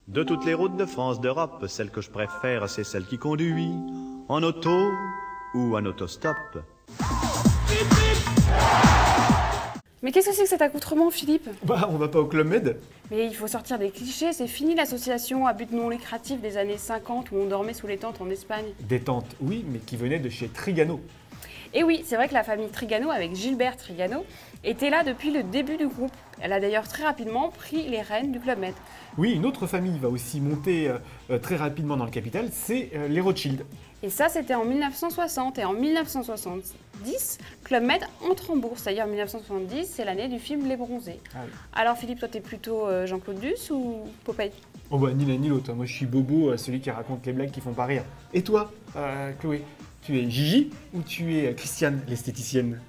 De toutes les routes de France, d'Europe, celle que je préfère, c'est celle qui conduit en auto ou en autostop. Mais qu'est-ce que c'est que cet accoutrement, Philippe? Bah, on va pas au Club Med? Mais il faut sortir des clichés, c'est fini l'association à but non lucratif des années 50 où on dormait sous les tentes en Espagne. Des tentes, oui, mais qui venaient de chez Trigano. Et oui, c'est vrai que la famille Trigano, avec Gilbert Trigano, était là depuis le début du groupe. Elle a d'ailleurs très rapidement pris les rênes du Club Med. Oui, une autre famille va aussi monter très rapidement dans le capital, c'est les Rothschild. Et ça, c'était en 1960. Et en 1970, Club Med entre en bourse. D'ailleurs, 1970, c'est l'année du film Les Bronzés. Ah oui. Alors Philippe, toi, t'es plutôt Jean-Claude Duss ou Popeye? Oh bah ni l'un ni l'autre, moi je suis Bobo, celui qui raconte les blagues qui font pas rire. Et toi, Chloé, tu es Gigi ou tu es Christiane, l'esthéticienne?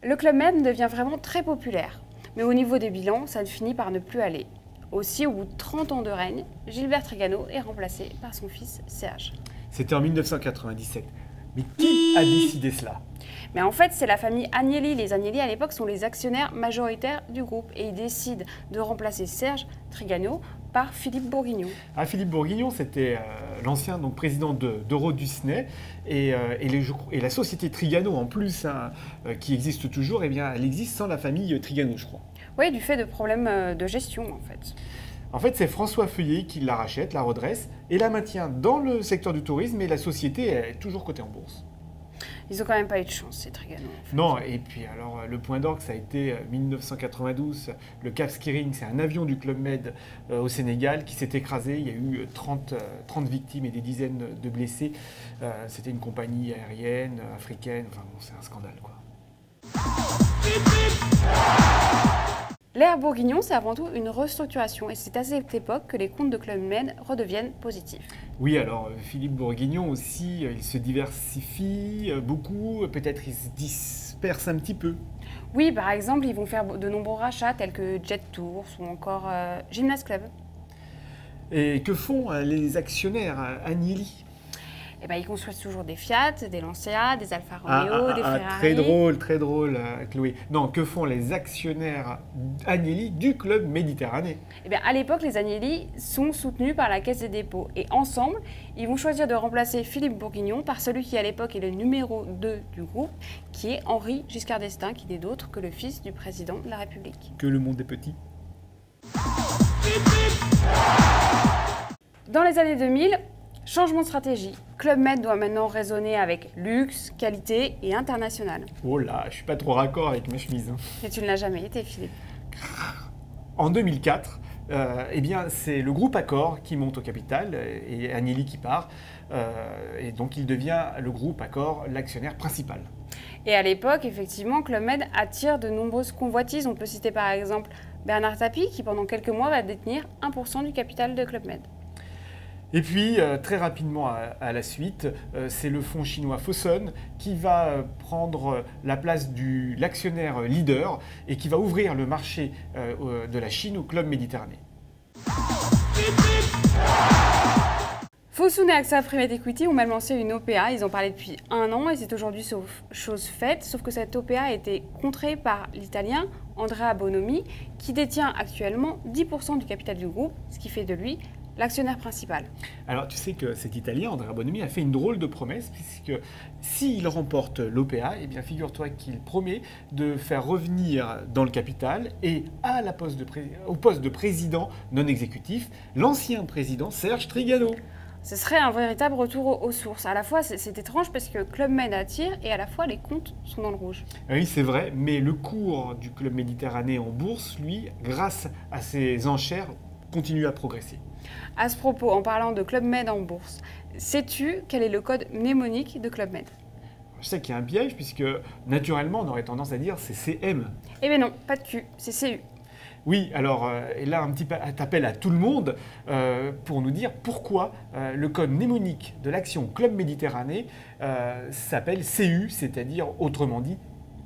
Le Club Med devient vraiment très populaire. Mais au niveau des bilans, ça ne finit par ne plus aller. Aussi, au bout de 30 ans de règne, Gilbert Trigano est remplacé par son fils CH. C'était en 1997. Mais qui a décidé cela? Mais en fait, c'est la famille Agnelli. Les Agnelli, à l'époque, sont les actionnaires majoritaires du groupe. Et ils décident de remplacer Serge Trigano par Philippe Bourguignon. Ah, Philippe Bourguignon, c'était l'ancien président d'Euro-Disney. Et la société Trigano, en plus, qui existe toujours, eh bien, elle existe sans la famille Trigano, je crois. Oui, du fait de problèmes de gestion, en fait. En fait, c'est François Feuillet qui la rachète, la redresse et la maintient dans le secteur du tourisme, et la société est toujours cotée en bourse. Ils ont quand même pas eu de chance, ces Trigano. En fait. Non, et puis alors le point d'orgue, ça a été 1992, le Cap Skiring, c'est un avion du Club Med au Sénégal qui s'est écrasé. Il y a eu 30 victimes et des dizaines de blessés. C'était une compagnie aérienne, africaine, enfin bon, c'est un scandale quoi. L'ère Bourguignon, c'est avant tout une restructuration et c'est à cette époque que les comptes de Club Med redeviennent positifs. Oui, alors Philippe Bourguignon aussi, il se diversifie beaucoup, peut-être il se disperse un petit peu. Oui, par exemple, ils vont faire de nombreux rachats tels que Jet Tours ou encore Gymnase Club. Et que font les actionnaires Agnelli? Eh ben, ils construisent toujours des Fiat, des Lancia, des Alfa Romeo, des Ferrari. Très drôle, Chloé. Non, que font les actionnaires Agnelli du Club Méditerranée? Eh bien, à l'époque, les Agnelli sont soutenus par la Caisse des dépôts. Et ensemble, ils vont choisir de remplacer Philippe Bourguignon par celui qui, à l'époque, est le numéro 2 du groupe, qui est Henri Giscard d'Estaing, qui n'est d'autre que le fils du président de la République. Que le monde est petit. Dans les années 2000, changement de stratégie. Club Med doit maintenant raisonner avec luxe, qualité et international. Oh là, je suis pas trop raccord avec ma chemise. Mais tu ne l'as jamais été, Philippe. En 2004, eh bien, c'est le groupe Accor qui monte au capital et Agnelli qui part. Et donc, il devient le groupe Accor l'actionnaire principal. Et à l'époque, effectivement, Club Med attire de nombreuses convoitises. On peut citer par exemple Bernard Tapie, qui pendant quelques mois va détenir 1% du capital de Club Med. Et puis, très rapidement à la suite, c'est le fonds chinois Fosun qui va prendre la place de l'actionnaire leader et qui va ouvrir le marché de la Chine au Club Méditerranée. Fosun et AXA Private Equity ont même lancé une OPA. Ils en parlaient depuis 1 an et c'est aujourd'hui chose faite. Sauf que cette OPA a été contrée par l'Italien Andrea Bonomi, qui détient actuellement 10% du capital du groupe, ce qui fait de lui l'actionnaire principal. Alors tu sais que cet Italien, Andrea Bonomi, a fait une drôle de promesse, puisque s'il remporte l'OPA, eh bien figure-toi qu'il promet de faire revenir dans le capital et au poste de président non exécutif, l'ancien président Serge Trigano. Ce serait un véritable retour aux sources. À la fois, c'est étrange parce que Club Med attire et à la fois, les comptes sont dans le rouge. Oui, c'est vrai, mais le cours du Club Méditerranée en bourse, lui, grâce à ses enchères, continue à progresser. À ce propos, en parlant de Club Med en bourse, sais-tu quel est le code mnémonique de Club Med? Je sais qu'il y a un piège, puisque naturellement, on aurait tendance à dire c'est CM. Eh bien non, pas de Q, c'est CU. Oui, alors et là, un petit appel à tout le monde pour nous dire pourquoi le code mnémonique de l'action Club Méditerranée s'appelle CU, c'est-à-dire autrement dit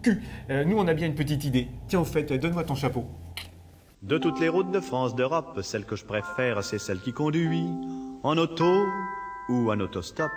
Q. Nous, on a bien une petite idée. Tiens, au fait, donne-moi ton chapeau. De toutes les routes de France, d'Europe, celle que je préfère, c'est celle qui conduit en auto ou en autostop.